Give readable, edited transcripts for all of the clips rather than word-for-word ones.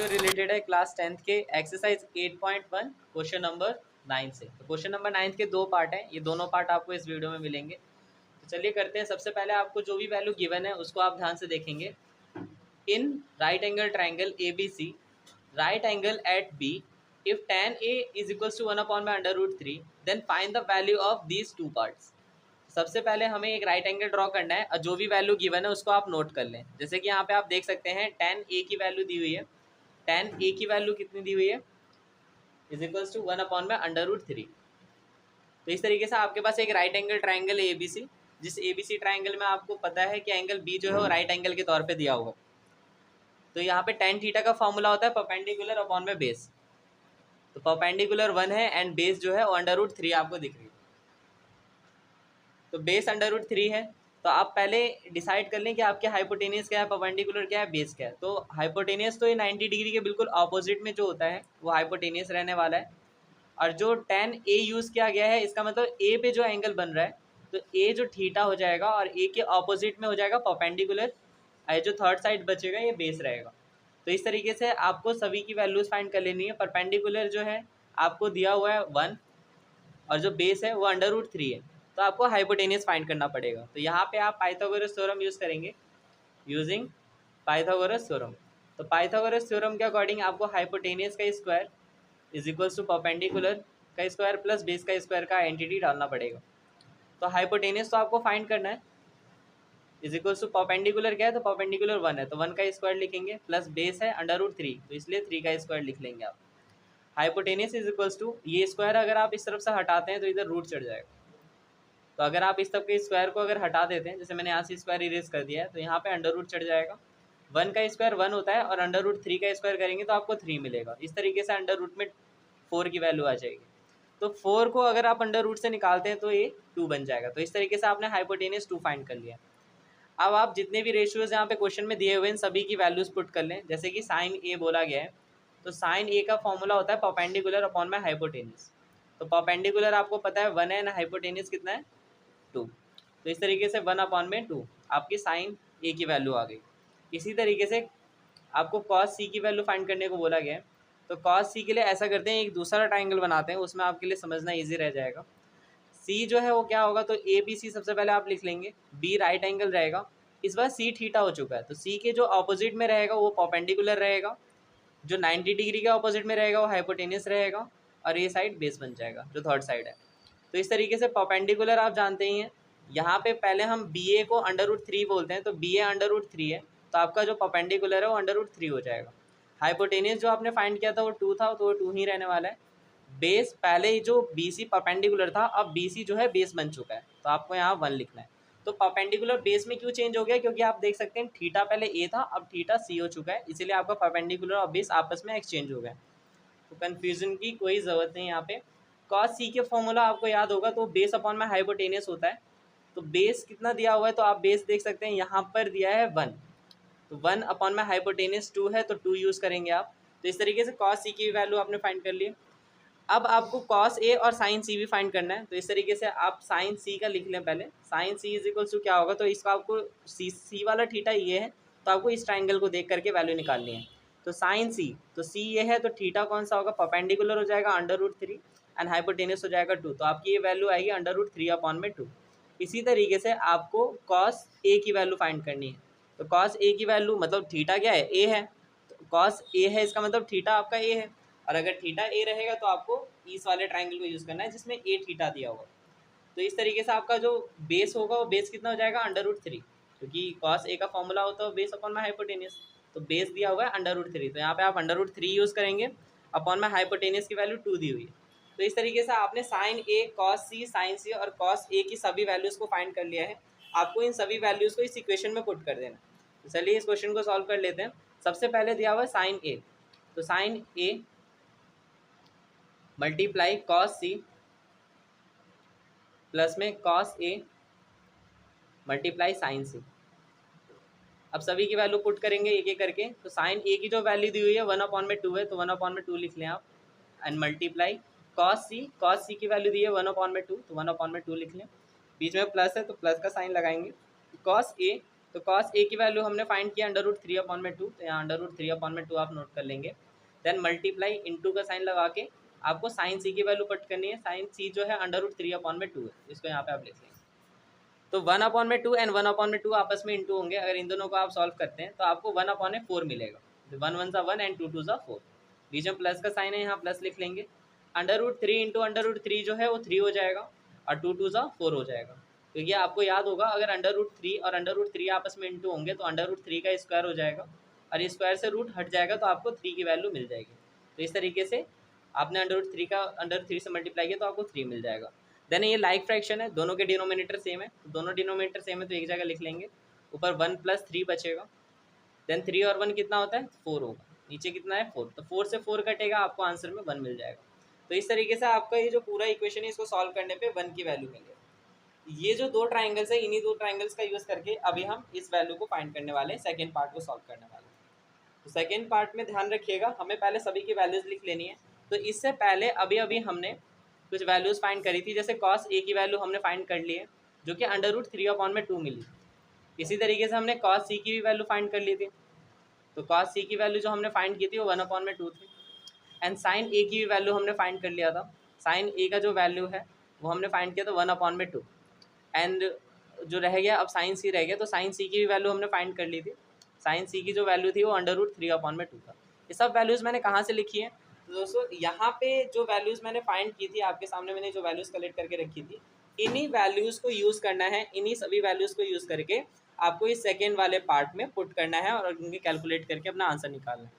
Video related है class 10th के exercise 8.1 question number 9 से। तो क्वेश्चन नंबर 9 के दो पार्ट हैं, ये दोनों पार्ट आपको इस वीडियो में मिलेंगे। तो चलिए करते हैं। सबसे पहले आपको जो भी वैल्यू गिवन है उसको आप ध्यान से देखेंगे। In right angle triangle A B C, right angle at B, if tan A is equals to 1/√3 then find the value of these two parts. सबसे पहले हमें एक राइट एंगल ड्रॉ करना है और जो भी वैल्यू गिवन है उसको आप नोट कर लें। जैसे कि यहाँ पे आप देख सकते हैं tan A की वैल्यू दी हुई है। tan A की वैल्यू कितनी दी हुई है, इज इक्वल्स टू 1/√3। तो इस तरीके से आपके पास एक राइट एंगल ट्राइंगल है ABC, जिस ABC ट्राइंगल में आपको पता है कि एंगल B जो है वो राइट एंगल के तौर पे दिया होगा। तो यहाँ पे tan थीटा का फॉर्मूला होता है परपेंडिकुलर अपॉन में बेस। तो परपेंडिकुलर 1 है एंड बेस जो है वो √3 आपको दिख रही है। तो बेस √3 है, तो आप पहले डिसाइड कर लें कि आपके हाइपोटेनियस क्या है, परपेंडिकुलर क्या है, बेस क्या है। तो हाइपोटेनियस तो ये 90 डिग्री के बिल्कुल ऑपोजिट में जो होता है वो हाइपोटेनियस रहने वाला है। और जो tan A यूज़ किया गया है, इसका मतलब A पे जो एंगल बन रहा है तो A जो थीटा हो जाएगा और A के ऑपोजिट में हो जाएगा परपेंडिकुलर। जो थर्ड साइड बचेगा ये बेस रहेगा। तो इस तरीके से आपको सभी की वैल्यूज फाइंड कर लेनी है। परपेंडिकुलर जो है आपको दिया हुआ है 1 और जो बेस है वो √3 है, तो आपको हाइपोटेनियस फाइंड करना पड़ेगा। तो यहाँ पे आप पाइथागोरस थ्योरम यूज़ करेंगे, यूजिंग पाइथागोरस थ्योरम। तो पाइथागोरस थ्योरम के अकॉर्डिंग आपको हाइपोटेनियस का square is equals to perpendicular का स्क्वायर प्लस बेस का स्क्वायर का एंटिटी डालना पड़ेगा। तो हाइपोटेनियस तो आपको फाइंड करना है, इज इक्वल्स टू परपेंडिकुलर क्या है, तो परपेंडिकुलर 1 है तो 1 का स्क्वायर लिखेंगे, प्लस बेस है √3 तो इसलिए 3 का स्क्वायर लिख लेंगे आप। हाइपोटेनियस इज इक्वल्स टू ये स्क्वायर अगर आप इस तरफ से हटाते हैं तो इधर रूट चढ़ जाएगा। तो अगर आप इस तब के स्क्वायर को अगर हटा देते हैं, जैसे मैंने यहाँ से स्क्वायर इरेज कर दिया है, तो यहाँ पे अंडर चढ़ जाएगा। 1 का स्क्वायर 1 होता है और √3 का स्क्वायर करेंगे तो आपको 3 मिलेगा। इस तरीके से अंडर में 4 की वैल्यू आ जाएगी। तो 4 को अगर आप अंडर से निकालते हैं तो ये 2 बन जाएगा। तो इस तरीके से आपने हाइपोटेनियस 2 फाइंड कर लिया। अब आप जितने भी रेशियोज यहाँ पे क्वेश्चन में दिए हुए हैं सभी की वैल्यूज पुट कर लें। जैसे कि साइन ए बोला गया है, तो साइन ए का फॉर्मूला होता है परपेंडिकुलर अपॉन में हाइपोटेनियस। तो परपेंडिकुलर आपको पता है 1 है ना, हाइपोटेनियस कितना है 2। तो इस तरीके से 1/2 आपकी साइन ए की वैल्यू आ गई। इसी तरीके से आपको कॉस सी की वैल्यू फाइंड करने को बोला गया है। तो कॉस सी के लिए ऐसा करते हैं, एक दूसरा ट्राइंगल बनाते हैं, उसमें आपके लिए समझना ईजी रह जाएगा। सी जो है वो क्या होगा, तो ए बी सी सबसे पहले आप लिख लेंगे। बी राइट एंगल रहेगा, इस बार सी थीटा हो चुका है, तो सी के जो ऑपोजिट में रहेगा वो परपेंडिकुलर रहेगा, जो 90 डिग्री के ऑपोजिट में रहेगा वो हाइपोटेनियस रहेगा और ये साइड बेस बन जाएगा जो थर्ड साइड है। तो इस तरीके से परपेंडिकुलर आप जानते ही हैं। यहाँ पे पहले हम बी ए को √3 बोलते हैं, तो बी ए √3 है, तो आपका जो परपेंडिकुलर है वो √3 हो जाएगा। हाइपोटेनियस जो आपने फाइंड किया था वो 2 था, तो वो 2 ही रहने वाला है। बेस पहले ही जो बी सी परपेंडिकुलर था, अब बी सी जो है बेस बन चुका है, तो आपको यहाँ 1 लिखना है। तो परपेंडिकुलर बेस में क्यों चेंज हो गया, क्योंकि आप देख सकते हैं थीटा पहले ए था, अब थीटा सी हो चुका है, इसीलिए आपका परपेंडिकुलर और बेस आपस में एक्सचेंज हो गया। तो कन्फ्यूजन की कोई ज़रूरत नहीं यहाँ पे। कॉस सी के फॉर्मूला आपको याद होगा, तो बेस अपॉन में हाइपोटेनियस होता है। तो बेस कितना दिया हुआ है, तो आप बेस देख सकते हैं यहाँ पर दिया है 1, तो 1 अपॉन में हाइपोटेनियस 2 है, तो 2 यूज़ करेंगे आप। तो इस तरीके से कॉस सी की वैल्यू आपने फाइंड कर ली। अब आपको कॉस ए और साइन सी भी फाइंड करना है। तो इस तरीके से आप साइन सी का लिख लें पहले। Sine C is equals to क्या होगा, तो इसका आपको सी वाला थीटा ये है, तो आपको इस ट्राइंगल को देख करके वैल्यू निकालनी है। तो साइन सी, तो सी ये है, तो थीटा कौन सा होगा, परपेंडिकुलर हो जाएगा √3 एंड हाइपोटेनियस हो जाएगा 2, तो आपकी ये वैल्यू आएगी √3/2। इसी तरीके से आपको कॉस ए की वैल्यू फाइंड करनी है। तो कॉस ए की वैल्यू मतलब थीटा क्या है, ए है, तो कॉस ए है, इसका मतलब थीटा आपका ए है। और अगर थीटा ए रहेगा तो आपको इस वाले ट्राइंगल को यूज़ करना है जिसमें ए थीटा दिया हुआ। तो इस तरीके से आपका जो बेस होगा वो बेस कितना हो जाएगा, √3, क्योंकि कॉस ए का फॉर्मूला होता है बेस अपॉन में हाइपोटेनियस। तो बेस दिया हुआ है √3, तो यहाँ पे आप √3 यूज़ करेंगे, अपॉन में हाइपोटेनियस की वैल्यू 2 दी हुई है। तो इस तरीके से आपने साइन ए, कॉस सी, साइन सी और कॉस ए की सभी वैल्यूज़ को फाइंड कर लिया है। आपको इन सभी वैल्यूज़ को इस इक्वेशन में पुट कर देना। तो चलिए इस क्वेश्चन को सॉल्व कर लेते हैं। सबसे पहले दिया हुआ है साइन ए, तो sign A multiply cos C plus में कॉस ए मल्टीप्लाई साइन सी। अब सभी की वैल्यू पुट करेंगे एक एक करके। तो साइन ए की जो वैल्यू दी हुई है 1/2 है, तो 1/2 लिख लें आप, एंड मल्टीप्लाई कॉस सी की वैल्यू दी है 1/2, तो 1/2 लिख लें। बीच में प्लस है तो प्लस का साइन लगाएंगे। कॉस ए तो कॉस ए की वैल्यू हमने फाइंड किया √3/2, तो यहाँ √3/2 आप नोट कर लेंगे। देन मल्टीप्लाई इंटू का साइन लगा के आपको साइन सी की वैल्यू पुट करनी है। साइन सी जो है √3/2 है, इसको यहाँ पे आप लिख लेंगे। तो 1/2 एंड 1/2 आपस में इंटू होंगे। अगर इन दोनों को आप सॉल्व करते हैं तो आपको 1/4 मिलेगा। 1 1 सा 1 एंड 2 2 सा 4। बीच में प्लस का साइन है, यहाँ प्लस लिख लेंगे। √3 इंटू √3 जो है वो 3 हो जाएगा और 2 2 सा 4 हो जाएगा। तो ये आपको याद होगा, अगर √3 और √3 आपस में इंटू होंगे तो √3 का स्क्वायर हो जाएगा और स्क्वायर से रूट हट जाएगा तो आपको 3 की वैल्यू मिल जाएगी। तो इस तरीके से आपने √3 का √3 से मल्टीप्लाई किया तो आपको 3 मिल जाएगा। देन ये लाइक फ्रैक्शन है, दोनों के डिनोमिनेटर सेम है, तो दोनों डिनोमिनेटर सेम है तो एक जगह लिख लेंगे। ऊपर 1 + 3 बचेगा। देन 3 और 1 कितना होता है? 4 होगा। नीचे कितना है? 4। तो 4 से 4 कटेगा, आपको आंसर में 1 मिल जाएगा। तो इस तरीके से आपका ये जो पूरा इक्वेशन है इसको सॉल्व करने पे 1 की वैल्यू मिलेगी। ये जो दो ट्राइंगल्स है, इन्हीं दो ट्राइंगल्स का यूज करके अभी हम इस वैल्यू को फाइंड करने वाले हैं, सेकेंड पार्ट को सॉल्व करने वाले हैं। तो सेकेंड पार्ट में ध्यान रखिएगा, हमें पहले सभी की वैल्यूज लिख लेनी है। तो इससे पहले अभी अभी हमने कुछ वैल्यूज फाइंड करी थी, जैसे कॉस ए की वैल्यू हमने फाइंड कर ली है जो कि √3/2 मिली। इसी तरीके से हमने कॉस सी की भी वैल्यू फाइंड कर ली थी। तो कॉस सी की वैल्यू जो हमने फाइंड की थी वो 1/2 थी। एंड साइन ए की भी वैल्यू हमने फाइंड कर लिया था। साइन ए का जो वैल्यू है वो हमने फाइंड किया था 1/2। एंड जो रह गया अब साइन सी रह गया, तो साइन सी की भी वैल्यू हमने फाइंड कर ली थी। साइन सी की जो वैल्यू थी वो √3/2 था। ये सब वैल्यूज़ मैंने कहाँ से लिखी है? तो दोस्तों यहाँ पे जो वैल्यूज़ मैंने फाइंड की थी, आपके सामने मैंने जो वैल्यूज़ कलेक्ट करके रखी थी, इन्हीं वैल्यूज़ को यूज़ करना है। इन्हीं सभी वैल्यूज़ को यूज़ करके आपको इस सेकेंड वाले पार्ट में पुट करना है और उनकी कैलकुलेट करके अपना आंसर निकालना है।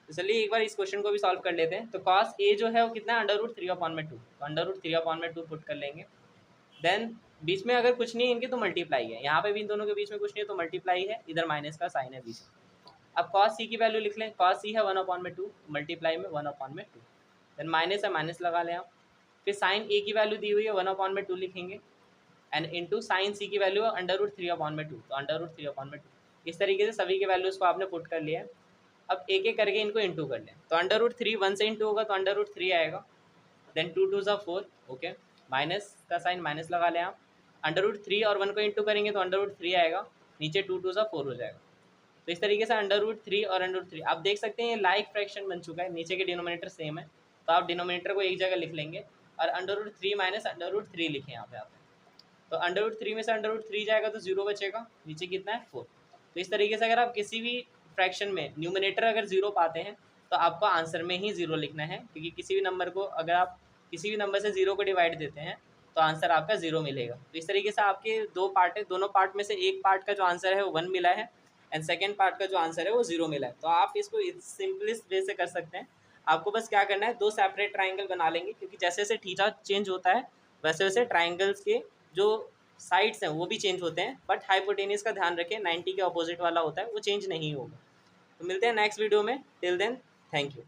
तो चलिए एक बार इस क्वेश्चन को भी सॉल्व कर लेते हैं। तो कॉस ए जो है वो कितना है? √3/2। तो √3/2 पुट कर लेंगे। देन बीच में अगर कुछ नहीं है इनके तो मल्टीप्लाई है, यहाँ पे भी इन दोनों के बीच में कुछ नहीं है तो मल्टीप्लाई है, इधर माइनस का साइन है बीच में। अब कॉस सी की वैल्यू लिख लें। कॉस सी है 1/2, मल्टीप्लाई में 1/2। देन माइनस है, माइनस लगा लें आप। फिर साइन ए की वैल्यू दी हुई है 1/2 लिखेंगे एंड इंटू साइन सी की वैल्यू है √3/2, तो √3/2। इस तरीके से सभी के वैल्यूज़ को आपने पुट कर लिया है। अब एक एक करके इनको इंटू कर लें। तो √3 1 से इंटू होगा तो √3 आएगा। देन 2 2 सा 4, ओके, माइनस का साइन माइनस लगा लें आप। √3 और 1 को इंटू करेंगे तो √3 आएगा, नीचे 2 2 सा 4 हो जाएगा। तो इस तरीके से √3 और √3 आप देख सकते हैं ये लाइक फ्रैक्शन बन चुका है, नीचे के डिनोमिनेटर सेम है तो आप डिनोमिनेटर को एक जगह लिख लेंगे और √3 माइनस √3 लिखें यहाँ पे आप। तो √3 में से √3 जाएगा तो 0 बचेगा, नीचे कितना है? 4। तो इस तरीके से अगर आप किसी भी फ्रैक्शन में न्यूमिनेटर अगर 0 पाते हैं तो आपको आंसर में ही 0 लिखना है, क्योंकि किसी भी नंबर को अगर आप किसी भी नंबर से 0 को डिवाइड देते हैं तो आंसर आपका 0 मिलेगा। तो इस तरीके से आपके दो पार्ट है, दोनों पार्ट में से एक पार्ट का जो आंसर है वो 1 मिला है एंड सेकेंड पार्ट का जो आंसर है वो 0 मिला है। तो आप इसको सिंपलेस्ट वे से कर सकते हैं। आपको बस क्या करना है, दो सेपरेट ट्राइंगल बना लेंगे, क्योंकि जैसे जैसे थीटा चेंज होता है वैसे वैसे ट्राइंगल्स के जो साइड्स हैं वो भी चेंज होते हैं, बट हाइपोटेनियस का ध्यान रखें, 90 के अपोजिट वाला होता है वो चेंज नहीं होगा। तो मिलते हैं नेक्स्ट वीडियो में, टिल देन थैंक यू।